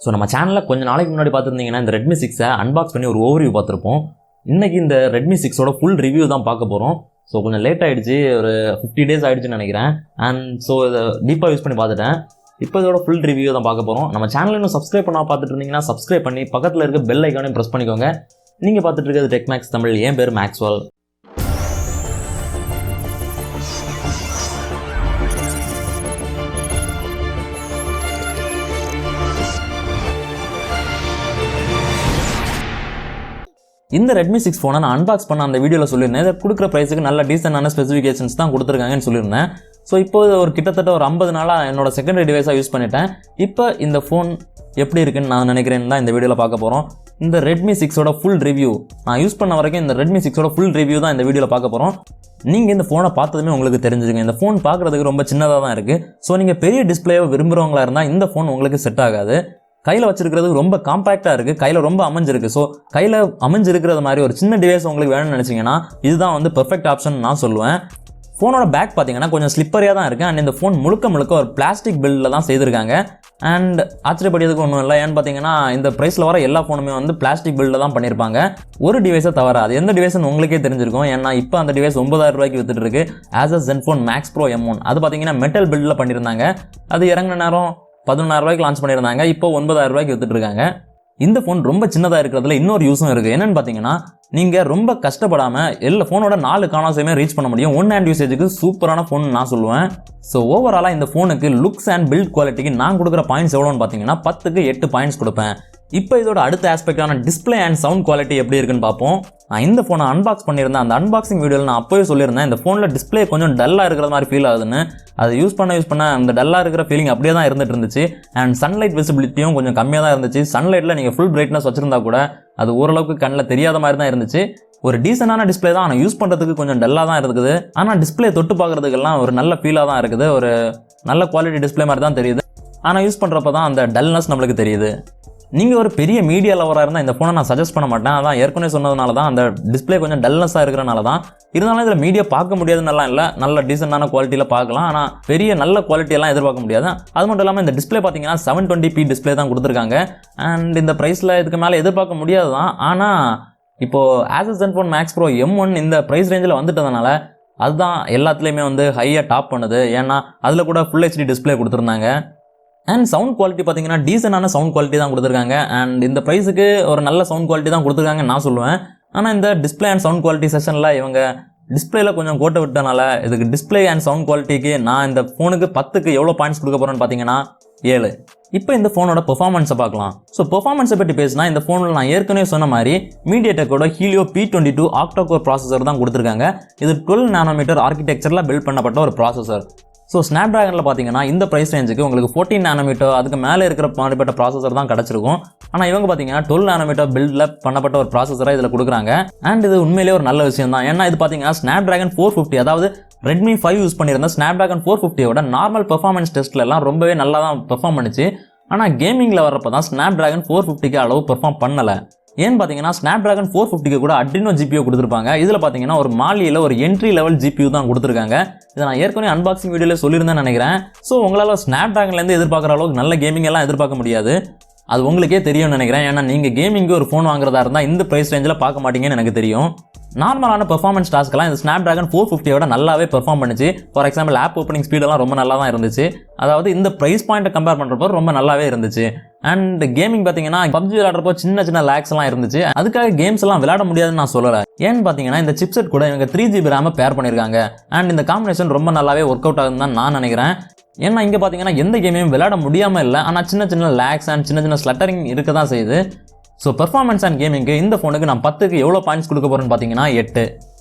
So நம்ம சேனலில் கொஞ்சம் நாளைக்கு முன்னாடி பார்த்துருந்தீங்கன்னா இந்த Redmi 6 அன்பாக்ஸ் பண்ணி ஒரு ஓவர்வியூ பார்த்துருப்போம். இன்றைக்கி இந்த Redmi 6ஓட ஃபுல் ரிவ்யூ தான் பார்க்க போகிறோம். ஸோ கொஞ்சம் லேட் ஆகிடுச்சு, ஒரு 50 days ஆகிடுச்சுன்னு நினைக்கிறேன். அண்ட் ஸோ இதை டீப்பாக யூஸ் பண்ணி பார்த்துட்டேன். இப்போ இதோட ஃபுல் ரிவ்யூ தான் பார்க்க போகிறோம். நம்ம சேனலில் இன்னும் சப்ஸ்கிரைப் பண்ணால் பார்த்துட்டு இருந்தீங்கன்னா சப்ஸ்கிரைப் பண்ணி பக்கத்தில் இருக்க பெல் ஐக்கானையும் ப்ரெஸ் பண்ணிக்கோங்க. நீங்கள் பார்த்துட்டு இருக்கிறது டெக்மேக்ஸ் தமிழ். என் பேர் மேக்ஸ்வெல். இந்த Redmi 6 ஃபோனை நான் அன்பாக்ஸ் பண்ண அந்த வீடியோவில் சொல்லியிருந்தேன். இதை கொடுக்குற ப்ரைஸுக்கு நல்ல டீசெண்டான ஸ்பெசிஃபிகேஷன்ஸ் தான் கொடுத்துருக்காங்கன்னு சொல்லியிருந்தேன். ஸோ இப்போ ஒரு கிட்டத்தட்ட ஒரு 50 நாளாக என்னோட செகண்டரி டிவைஸாக யூஸ் பண்ணிட்டேன். இப்போ இந்த ஃபோன் எப்படி இருக்குன்னு நான் நினைக்கிறேன்னு தான் இந்த வீடியோவில் பார்க்க போகிறோம். இந்த Redmi 6ஓட ஃபுல் ரிவ்யூ நான் யூஸ் பண்ண வரைக்கும் இந்த Redmi 6ஓட ஃபுல் ரிவ்யூ தான் இந்த வீடியோவில் பார்க்க போகிறோம். நீங்கள் இந்த ஃபோனை பார்த்ததுமே உங்களுக்கு தெரிஞ்சுங்க, இந்த ஃபோன் பார்க்குறதுக்கு ரொம்ப சின்னதாக தான் இருக்குது. ஸோ நீங்கள் பெரிய டிஸ்பிளேவை விரும்புகிறவங்களா இருந்தால் இந்த ஃபோன் உங்களுக்கு செட் ஆகாது. கையில் வச்சிருக்கிறது ரொம்ப காம்பேக்டாக இருக்குது, கையில் ரொம்ப அமைஞ்சிருக்கு. ஸோ கையில் அமைஞ்சிருக்கிறது மாதிரி ஒரு சின்ன டிவைஸ் உங்களுக்கு வேணும்னு நினச்சிங்கன்னா இதுதான் வந்து பெர்ஃபெக்ட் ஆப்ஷன் நான் சொல்லுவேன். ஃபோனோட பேக் பார்த்தீங்கன்னா கொஞ்சம் ஸ்லிப்பரியாக தான் இருக்குது. அண்ட் இந்த ஃபோன் முழுக்க ஒரு பிளாஸ்டிக் பில்டில் தான் செய்திருக்காங்க. அண்ட் ஆச்சரியப்படியதுக்கு ஒன்றும் இல்லை. ஏன்னு பார்த்தீங்கன்னா இந்த ப்ரைஸில் வர எல்லா ஃபோனுமே வந்து பிளாஸ்டிக் பில்டில் தான் பண்ணியிருப்பாங்க, ஒரு டிவைஸை தவிர. அது எந்த டிவைஸ்னு உங்களுக்கே தெரிஞ்சிருக்கும். ஏன்னா இப்போ அந்த டிவைஸ் 9000 ரூபாய்க்கு வித்துட்டு இருக்கு. As a Zenfone Max Pro M1 அது பார்த்தீங்கன்னா மெட்டல் பில்டில் பண்ணியிருந்தாங்க. அது இறங்கின நேரம் 11,000 ரூபாய்க்கு லான்ச் பண்ணியிருந்தாங்க. இப்போ 9,000 ரூபாய்க்கு வித்துட்டு இருக்காங்க. இந்த ஃபோன் ரொம்ப சின்னதாக இருக்கிறதுல இன்னொரு யூஸும் இருக்குது. என்னென்னு பார்த்தீங்கன்னா நீங்கள் ரொம்ப கஷ்டப்படாமல் எல்லா ஃபோனோட 4 கார்னர்ஸையுமே ரீச் பண்ண முடியும். ஒன் ஹேண்ட் யூசேஜுக்கு சூப்பரான ஃபோன் நான் சொல்லுவேன். ஸோ ஓவராலாக இந்த ஃபோனுக்கு லுக்ஸ் அண்ட் பில்ட் குவாலிட்டிக்கு நான் கொடுக்குற பாயிண்ட்ஸ் எவ்வளோன்னு பார்த்தீங்கன்னா 10க்கு 8 பாயிண்ட்ஸ் கொடுப்பேன். இப்போ இதோட அடுத்த ஆஸ்பெக்டான டிஸ்பிளே அண்ட் சவுண்ட் குவாலிட்டி எப்படி இருக்குன்னு பார்ப்போம். நான் இந்த ஃபோனை அன்பாக்ஸ் பண்ணியிருந்தேன். அந்த அன்பாக்சிங் வீடியோவில் நான் அப்போவே சொல்லியிருந்தேன் இந்த ஃபோனில் டிஸ்பிளே கொஞ்சம் டல்லாக இருக்கிற மாதிரி ஃபீல் ஆகுதுன்னு. அதை யூஸ் பண்ண அந்த டல்லாக இருக்கிற ஃபீலிங் அப்படியே தான் இருந்துட்டு இருந்துச்சு. அண்ட் சன்லைட் விசிபிலிட்டியும் கொஞ்சம் கம்மியாக தான் இருந்துச்சு. சன்லைட்டில் நீங்கள் ஃபுல் பிரைட்னஸ் வச்சிருந்தா கூட அது ஓரளவுக்கு கண்ணில் தெரியாத மாதிரி தான் இருந்துச்சு. ஒரு டீசெண்டான டிஸ்பிளே தான், ஆனால் யூஸ் பண்ணுறதுக்கு கொஞ்சம் டல்லாக தான் இருக்குது. ஆனால் டிஸ்பிளே தொட்டு பார்க்குறதுக்கெல்லாம் ஒரு நல்ல ஃபீலாக தான் இருக்குது. ஒரு நல்ல குவாலிட்டி டிஸ்பிளே மாதிரி தான் தெரியுது. ஆனால் யூஸ் பண்ணுறப்ப தான் அந்த டல்னஸ் நம்மளுக்கு தெரியுது. நீங்கள் ஒரு பெரிய மீடியா லவராக இருந்தால் இந்த ஃபோனை நான் சஜஸ்ட் பண்ண மாட்டேன். அதான் ஏற்கனவே சொன்னதுனால தான், அந்த டிஸ்பிளே கொஞ்சம் டல்னஸாக இருக்கிறனால தான். இருந்தாலும் இதில் மீடியா பார்க்க முடியாதுன்னெல்லாம் இல்லை, நல்ல டீசெண்டான குவாலிட்டியில் பார்க்கலாம். ஆனால் பெரிய நல்ல குவாலிட்டியெல்லாம் எதிர்பார்க்க முடியாது. அது மட்டும் இல்லாமல் இந்த டிஸ்பிளே பார்த்தீங்கன்னா 720p டிஸ்பிளே தான் கொடுத்துருக்காங்க. அண்ட் இந்த ப்ரைஸில் இதுக்கு மேலே எதிர்பார்க்க முடியாது தான். ஆனால் இப்போது as a Zenfone Max Pro M1 இந்த ப்ரைஸ் ரேஞ்சில் வந்துட்டதுனால அதுதான் எல்லாத்துலேயுமே வந்து ஹையாக டாப் பண்ணுது. ஏன்னா அதில் கூட ஃபுல் HD டிஸ்பிளே கொடுத்துருந்தாங்க. அண்ட் சவுண்ட் குவாலிட்டி பார்த்தீங்கன்னா டீசெண்டான சவுண்ட் குவாலிட்டி தான் கொடுத்துருக்காங்க. அண்ட் இந்த ப்ரைஸுக்கு ஒரு நல்ல சவுண்ட் குவாலிட்டி தான் கொடுத்துருக்காங்க நான் சொல்லுவேன். ஆனால் இந்த டிஸ்பிளே அண்ட் சவுண்ட் குவாலிட்டி செஷனில் இவங்க டிஸ்பிளேல கொஞ்சம் கோட்டை விட்டனால இதுக்கு டிஸ்பிளே அண்ட் சவுண்ட் குவாலிட்டிக்கு நான் இந்த ஃபோனுக்கு 10க்கு எவ்வளோ பாயிண்ட்ஸ் கொடுக்க போகிறேன்னு பார்த்தீங்கன்னா 7. இப்போ இந்த ஃபோனோட பெர்ஃபார்மன்ஸை பார்க்கலாம். ஸோ பெர்ஃபார்மன்ஸை பற்றி பேசினா இந்த ஃபோனில் நான் ஏற்கனவே சொன்ன மாதிரி மீடியாடெக்கோட Helio P22 ஆக்டோகோர் ப்ராசஸர் தான் கொடுத்துருக்காங்க. இது 12 nm ஆர்கிடெக்சரில் பில்ட் பண்ணப்பட்ட ஒரு ப்ராசஸர். ஸோ ஸ்னாப்ட்ராகனில் பார்த்தீங்கன்னா இந்த ப்ரைஸ் ரேஞ்சுக்கு உங்களுக்கு 14 nm அதுக்கு மேலே இருக்கிற மாதிரிப்பட்ட ப்ராசஸர் தான் கிடச்சிருக்கும். ஆனால் இவங்க பார்த்தீங்கன்னா 12 nm பில்டில் பண்ணப்பட்ட ஒரு ப்ராசஸரை இதில் கொடுக்குறாங்க. அண்ட் இது உண்மையிலேயே ஒரு நல்ல விஷயம் தான். ஏன்னா இது பார்த்தீங்கன்னா Snapdragon 450, அதாவது Redmi 5 யூஸ் பண்ணியிருந்த Snapdragon 450யோட நார்மல் பெர்ஃபார்மன்ஸ் டெஸ்ட்டில் எல்லாம் ரொம்பவே நல்லா தான் பெர்ஃபார்ம் பண்ணிச்சு. ஆனால் கேமிங்கில் வரப்போ தான் Snapdragon 450க்கு அளவு பெர்ஃபார்ம் பண்ணலை. ஏன்னு பார்த்தீங்கன்னா Snapdragon 450க்கு கூட Adreno GPU கொடுத்துருப்பாங்க. இதில் பார்த்தீங்கன்னா ஒரு மாலியில் ஒரு என்ட்ரி லெவல் GPU தான் கொடுத்துருக்காங்க. இதை நான் ஏற்கனவே அன்பாக்சிங் வீடியோவில் சொல்லியிருந்தேன்னு நினைக்கிறேன். ஸோ உங்களால் Snapdragonலேருந்து எதிர்பார்க்குற அளவுக்கு நல்ல கேமிங் எல்லாம் எதிர்பார்க்க முடியாது. அது உங்களுக்கே தெரியும்னு நினைக்கிறேன். ஏன்னா நீங்கள் கேமிங்கு ஒரு ஃபோன் வாங்குறதா இருந்தால் இந்த ப்ரைஸ் ரேஞ்சில் பார்க்க மாட்டீங்கன்னு எனக்கு தெரியும். நார்மலான பெர்ஃபார்மன்ஸ் டாஸ்க்கெல்லாம் இந்த Snapdragon 450யோட நல்லாவே பெர்ஃபார்ம் பண்ணிச்சு. ஃபார் எக்ஸாம்பிள் ஆப் ஓப்பனிங் ஸ்பீடெல்லாம் ரொம்ப நல்லா தான் இருந்துச்சு. அதாவது இந்த ப்ரைஸ் பாயிண்ட்டை கம்பேர் பண்ணுறப்போ ரொம்ப நல்லாவே இருந்துச்சு. அண்ட் கேமிங் பார்த்தீங்கன்னா PUBG விளையாடுறப்போ சின்ன லேக்ஸ் எல்லாம் இருந்துச்சு. அதுக்காக கேம்ஸ் எல்லாம் விளையாட முடியாதுன்னு நான் சொல்லலை. ஏன்னு பார்த்தீங்கன்னா இந்த சிப்செட் கூட இவங்க 3GB RAM பேர் பண்ணியிருக்காங்க. அண்ட் இந்த காம்பினேஷன் ரொம்ப நல்லாவே ஒர்க் அவுட் ஆகுதுன்னு தான் நான் நினைக்கிறேன். ஏன்னா இங்கே பார்த்தீங்கன்னா எந்த கேமையும் விளையாட முடியாமல் இல்லை, ஆனால் சின்ன லேக்ஸ் அண்ட் சின்ன ஸ்லட்டரிங் இருக்க தான் செய்யுது. ஸோ பெர்ஃபார்மன்ஸ் அண்ட் கேமிங்க்கு இந்த ஃபோனுக்கு நான் 10க்கு எவ்வளோ பாயிண்ட்ஸ் கொடுக்க போகிறேன்னு பார்த்தீங்கன்னா 8.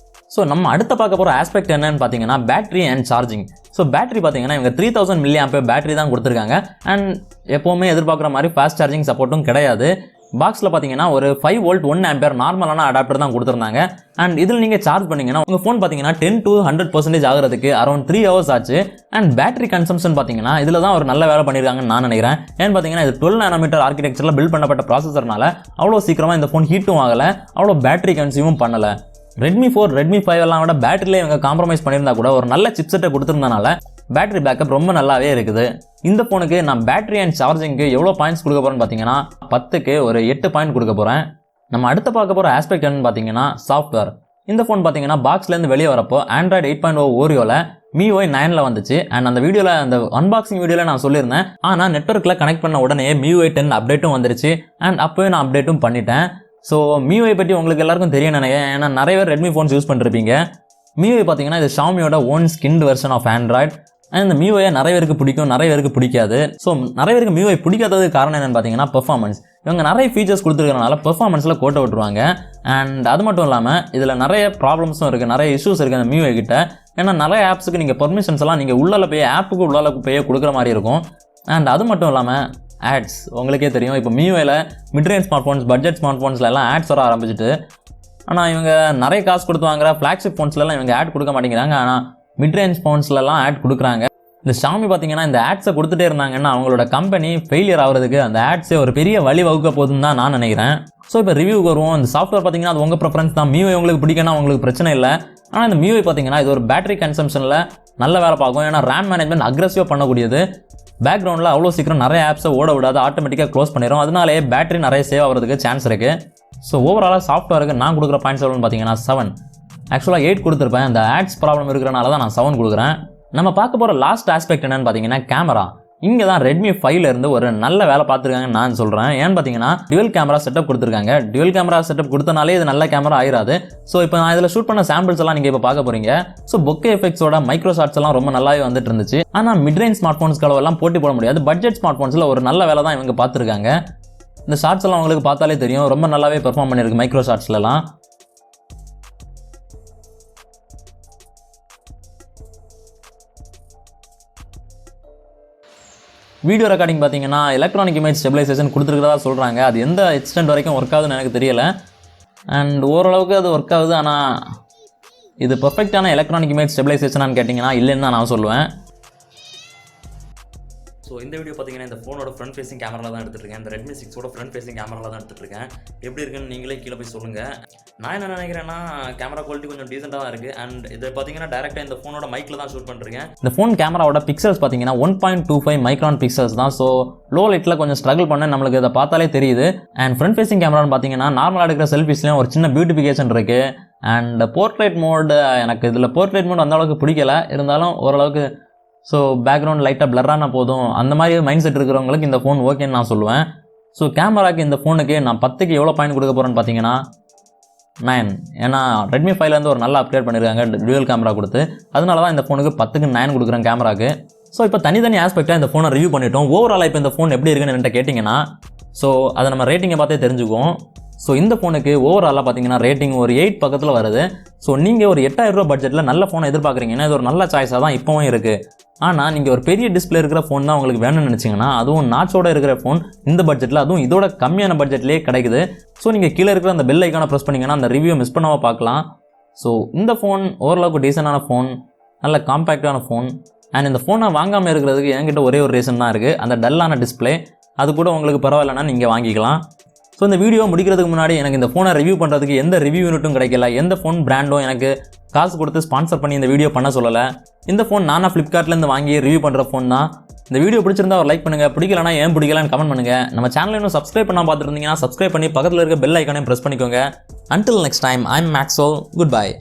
ஸோ நம்ம அடுத்த பார்க்க போகிற ஆஸ்பெக்ட் என்னன்னு பார்த்தீங்கன்னா battery and charging. So battery பார்த்தீங்கன்னா இவங்க 3000 mAh பேட்டரி தான் கொடுத்துருக்காங்க. அண்ட் எப்போவுமே எதிர்பார்க்குற மாதிரி ஃபாஸ்ட் சார்ஜிங் சப்போர்ட்டும் கிடையாது. பாக்ஸில் பார்த்தீங்கன்னா ஒரு 5V 1 ஆம்பியர் நார்மலான அடாப்டர் தான் கொடுத்துருந்தாங்க. அண்ட் இதில் நீங்கள் சார்ஜ் பண்ணிங்கன்னா உங்கள் ஃபோன் பார்த்தீங்கன்னா 10 to 100% ஆகிறதுக்கு அரௌண்ட் 3 hours ஆச்சு. அண்ட் பேட்டரி கன்சம்ஷன் பார்த்தீங்கன்னா இதில் தான் ஒரு நல்ல வேலை பண்ணியிருக்காங்கன்னு நான் நினைக்கிறேன். ஏன்னு பார்த்தீங்கன்னா இது 12 nm ஆர்கிடெக்சரில் பில்ட் பண்ணப்பட்ட ப்ராசஸர்னால அவ்வளோ சீக்கிரமாக இந்த ஃபோன் ஹீட்டும் ஆகலை, அவ்வளோ பேட்டரி கன்சியூமும் பண்ணலை. Redmi 4, Redmi 5 எல்லாம் விட பேட்டரியில் இவங்க காம்ப்ரமைஸ் பண்ணியிருந்தா கூட ஒரு நல்ல சிப்செட்டை கொடுத்துருந்தனால பேட்டரி பேக்கப் ரொம்ப நல்லாவே இருக்குது. இந்த ஃபோனுக்கு நான் பேட்டரி அண்ட் சார்ஜிங்க்கு எவ்வளோ பாயிண்ட்ஸ் கொடுக்க போகிறேன்னு பார்த்தீங்கன்னா 10க்கு ஒரு 8 பாயிண்ட் கொடுக்க போகிறேன். நம்ம அடுத்து பார்க்க போகிற ஆஸ்பெக்ட் என்னன்னு பார்த்தீங்கன்னா சாஃப்ட்வேர். இந்த ஃபோன் பார்த்தீங்கன்னா பாக்ஸ்லேருந்து வெளியே வரப்போ Android 8.0 ஓரியோவில் MIUI 9ல் வந்துச்சு. அண்ட் அந்த வீடியோவில் அந்த அன்பாக்சிங் வீடியோவில் நான் சொல்லியிருந்தேன். ஆனால் நெட்வொர்க்கில் கனெக்ட் பண்ண உடனே MIUI 10 அப்டேட்டும் வந்துருச்சு. அண்ட் அப்போவே நான் அப்டேட்டும் பண்ணிட்டேன். ஸோ MIUI பற்றி உங்களுக்கு எல்லாருக்கும் தெரியும் நினைக்கிறேன். ஏன்னா நிறைய பேர் ரெட்மி ஃபோன்ஸ் யூஸ் பண்ணிருப்பீங்க. MIUI பார்த்தீங்கன்னா இது xiaomiயோட own skinned version of Android. And இந்த MIUI நிறைய பேருக்கு பிடிக்கும், நிறைய பேருக்கு பிடிக்காது. ஸோ நிறைய பேருக்கு MIUI பிடிக்காததுக்கு காரணம் என்னென்னு பார்த்தீங்கன்னா பெர்ஃபார்மன்ஸ். இவங்க நிறைய ஃபீச்சர்ஸ் கொடுத்துருக்கறனால பெர்ஃபார்மன்ஸில் கோட்டை விட்டுருவாங்க. அண்ட் அது மட்டும் இல்லாமல் இதில் நிறைய ப்ராப்ளம்ஸும் இருக்குது, நிறைய இஷ்யூஸ் இருக்குது அந்த MIUI கிட்ட. ஏன்னா நிறைய ஆப்ஸுக்கு நீங்கள் பர்மிஷன்ஸ் எல்லாம் நீங்கள் உள்ளால போய் ஆப்புக்கு உள்ளால போய் கொடுக்குற மாதிரி இருக்கும். அண்ட் அது மட்டும் இல்லாமல் ஆட்ஸ் உங்களுக்கே தெரியும். இப்போ MIUIயில் midrange smart phones, budget smart ஃபோன்ஸில் எல்லாம் ஆட்ஸ் வர ஆரம்பிச்சிட்டு. ஆனால் இவங்க நிறைய காசு கொடுத்து வாங்குற ஃப்ளாக்ஷிப் ஃபோன்ஸ்லாம் இவங்க ஆட் கொடுக்க மாட்டேங்கிறாங்க. ஆனால் மிட்ரேஞ்ச் ஃபோன்ஸ்லலாம் ஆட் கொடுக்குறாங்க. இந்த xiaomi பார்த்தீங்கன்னா இந்த ஆட்ஸை கொடுத்துட்டே இருந்தாங்கன்னா அவங்களோட கம்பெனி ஃபெயிலியர் ஆகிறதுக்கு அந்த ஆட்ஸே ஒரு பெரிய வழி வகுக்க போகுதுன்னு தான் நான் நினைக்கிறேன். ஸோ இப்போ ரிவ்யூக்கு வருவோம். இந்த சாஃப்ட்வேர் பார்த்தீங்கன்னா அது உங்கள் ப்ரிஃபரன்ஸ் தான். MIUI உங்களுக்கு பிடிக்குன்னா உங்களுக்கு பிரச்சனை இல்லை. ஆனால் இந்த MIUI பார்த்தீங்கன்னா இது ஒரு பேட்டரி கன்சம்ஷனில் நல்ல வேலை பார்க்கும். ஏன்னா ரேம் மேனேஜ்மெண்ட் அக்ரெசிவாக பண்ணக்கூடியது. பேக்ரவுண்டில் அவ்வளோ சீக்கிரம் நிறைய ஆப்ஸை ஓட விடாது, ஆட்டோமேட்டிக்காக க்ளோஸ் பண்ணிடும். அதனாலே பேட்டரி நிறைய சேவ் ஆகிறதுக்கு சான்ஸ் இருக்குது. ஸோ ஓவராலாக சாஃப்ட்வேருக்கு நான் கொடுக்குற பாயிண்ட்ஸ் எவ்வளோன்னு பார்த்தீங்கன்னா 7. ஆக்சுவலாக 8 கொடுத்துருப்பேன். அந்த ஆட்ஸ் ப்ராப்ளம் இருக்கிறனால தான் நான் 7 கொடுக்குறேன். நம்ம பார்க்க போகிற லாஸ்ட் ஆஸ்பெக்ட் என்னன்னு பார்த்தீங்கன்னா கேமரா. இங்கே தான் Redmi 5ல இருந்து ஒரு நல்ல வேலை பார்த்துருக்காங்கன்னு நான் சொல்கிறேன். ஏன்னு பார்த்தீங்கன்னா டுவல் கேமரா செட்டப் கொடுத்துருக்காங்க. டுவல் கேமரா செட்டப் கொடுத்தனாலே இது நல்ல கேமரா ஆயிராது. ஸோ இப்போ நான் இதில் ஷூட் பண்ண சாம்பிள்ஸ் எல்லாம் நீங்கள் இப்போ பார்க்க போகிறீங்க. ஸோ பொக்கே எஃபெக்ட்ஸோட மைக்ரோ ஷாட்ஸ் எல்லாம் ரொம்ப நல்லாவே வந்துட்டு இருந்துச்சு. ஆனால் மிட்ரேஞ்ச் ஸ்மார்ட் ஃபோன்ஸ்க்கு எல்லாம் போட்டி போட முடியாது. பட்ஜெட் ஸ்மார்ட் ஃபோன்ஸில் ஒரு நல்ல வேலை தான் இவங்க பார்த்துருக்காங்க. இந்த ஷார்ட்ஸ் எல்லாம் உங்களுக்கு பார்த்தாலே தெரியும், ரொம்ப நல்லாவே பெர்ஃபார்ம் பண்ணியிருக்கு மைக்ரோ ஷாட்ஸ்லாம். வீடியோ ரெக்கார்டிங் பார்த்தீங்கன்னா எலக்ட்ரானிக் இமேஜ் ஸ்டெபிலைசேஷன் கொடுத்துருக்கிறதா சொல்கிறாங்க. அது எந்த எக்ஸ்டென்ட் வரைக்கும் ஒர்க் ஆகுதுன்னு எனக்கு தெரியலை. அண்ட் ஓரளவுக்கு அது ஒர்க் ஆகுது. ஆனால் இது பர்ஃபெக்டான எலக்ட்ரானிக் இமேஜ் ஸ்டெபிலைசேஷனான்னு கேட்டிங்கன்னா இல்லைன்னு தான் நான் சொல்லுவேன். ஸோ இந்த வீடியோ பார்த்தீங்கன்னா இந்த ஃபோனோட ஃப்ரண்ட் ஃபேசிங் கேமராவில் தான் எடுத்துகிட்ருக்கேன். இந்த Redmi 6ஓட ஃப்ரண்ட் ஃபேசிங் கேமராவில் தான் எடுத்துகிட்ருக்கேன். எப்படி இருக்குன்னு நீங்களே கீழே போய் சொல்லுங்கள். நான் என்ன நினைக்கிறேன்னா கேமரா குவாலிட்டி கொஞ்சம் டீசெண்டாக தான் இருக்குது. அண்ட் இதை பார்த்தீங்கன்னா டேரெக்டாக இந்த ஃபோனோட மைக்கில் தான் ஷூட் பண்ணிருக்கேன். இந்த ஃபோன் கேமராவோட பிக்சல்ஸ் பார்த்தீங்கன்னா 1.25 மைக்ரான் பிக்சல்ஸ் தான். ஸோ லோ லைட்டில் கொஞ்சம் ஸ்ட்ரகிள் பண்ண நம்மளுக்கு இதை பார்த்தாலே தெரியுது. அண்ட் ஃப்ரண்ட் ஃபேசிங் கேமரான்னு பார்த்தீங்கன்னா நார்மலாக எடுக்கிற செல்ஃபிஸ்லேயும் ஒரு சின்ன பியூட்டிஃபிகேஷன் இருக்குது. அண்ட் போர்ட்ரேட் மோடு எனக்கு இதில் போர்ட்ரேட் மோட் அந்தளவுக்கு பிடிக்கல. இருந்தாலும் ஓரளவுக்கு ஸோ பேக்ரவுண்ட் லைட்டாக பிளரான போதும் அந்த மாதிரி மைண்ட் செட் இருக்கிறவங்களுக்கு இந்த ஃபோன் ஓகேன்னு நான் சொல்லுவேன். ஸோ கேமராக்கு இந்த ஃபோனுக்கு நான் 10க்கு எவ்வளோ பாயிண்ட் கொடுக்க போகிறேன்னு பார்த்தீங்கன்னா 9. ஏன்னா Redmi 5லேருந்து ஒரு நல்ல அப்கிரேட் பண்ணியிருக்காங்க டுவல் கேமரா கொடுத்து. அதனால தான் இந்த ஃபோனுக்கு 10க்கு 9 கொடுக்குறேன் கேமராக்கு. ஸோ இப்போ தனித்தனி ஆஸ்பெக்டாக இந்த ஃபோனை ரிவ்யூ பண்ணிட்டோம். ஓவராலாக இப்போ இந்த ஃபோன் எப்படி இருக்குன்னு என்கிட்ட கேட்டிங்கன்னா ஸோ அதை நம்ம ரேட்டிங்கை பார்த்தே தெரிஞ்சுக்குவோம். ஸோ இந்த ஃபோனுக்கு ஓவராலாக பார்த்தீங்கன்னா ரேட்டிங் ஒரு 8 பக்கத்தில் வருது. ஸோ நீங்கள் ஒரு 8000 ரூபா பட்ஜெட்டில் நல்ல ஃபோனை எதிர்பார்க்குறீங்கன்னா இது ஒரு நல்ல சாய்ஸாக தான் இப்போவும் இருக்குது. ஆனால் நீங்கள் ஒரு பெரிய டிஸ்பிளே இருக்கிற ஃபோன் தான் உங்களுக்கு வேணும்னு நினச்சிங்கன்னா அதுவும் நாச்சோட இருக்கிற ஃபோன் இந்த பட்ஜெட்டில் அதுவும் இதோட கம்மியான பட்ஜெட்லேயே கிடைக்குது. ஸோ நீங்கள் கீழே இருக்கிற அந்த பெல் ஐக்கானை ப்ரெஸ் பண்ணிங்கன்னா அந்த ரிவ்யூ மிஸ் பண்ணாமல் பார்க்கலாம். ஸோ இந்த ஃபோன் ஓரளவுக்கு டீசெண்டான ஃபோன், நல்ல காம்பேக்டான ஃபோன். அண்ட் இந்த ஃபோனை வாங்காமல் இருக்கிறதுக்கு என்கிட்ட ஒரே ஒரு ரீசன் தான் இருக்குது, அந்த டல்லான டிஸ்பிளே. அது கூட உங்களுக்கு பரவாயில்லன்னா நீங்கள் வாங்கிக்கலாம். ஸோ இந்த வீடியோ முடிக்கிறதுக்கு முன்னாடி எனக்கு இந்த ஃபோனை ரிவ்யூ பண்ணுறதுக்கு எந்த ரிவ்யூ யூனிட்டும் கிடைக்கல, எந்த ஃபோன் பிராண்டும் எனக்கு காசு கொடுத்து ஸ்பான்சர் பண்ணி இந்த வீடியோ பண்ண சொல்லலை. இந்த ஃபோன் நானாக ஃப்ளிப்கார்ட்லேருந்து வாங்கி ரிவ்யூ பண்ணுற ஃபோன் தான். இந்த வீடியோ பிடிச்சிருந்தா ஒரு லைக் பண்ணுங்கள், பிடிக்கலனா ஏன் பிடிக்கலன்னு கமெண்ட் பண்ணுங்கள். நம்ம சேனலை இன்னும் சப்ஸ்கிரைப் பண்ணால் பார்த்துருந்தீங்கன்னா சப்ஸ்கிரைப் பண்ணி பக்கத்தில் இருக்க பெல் ஐக்கானையும் ப்ரெஸ் பண்ணிக்கோங்க. Until next time, I'm Maxwel. Goodbye.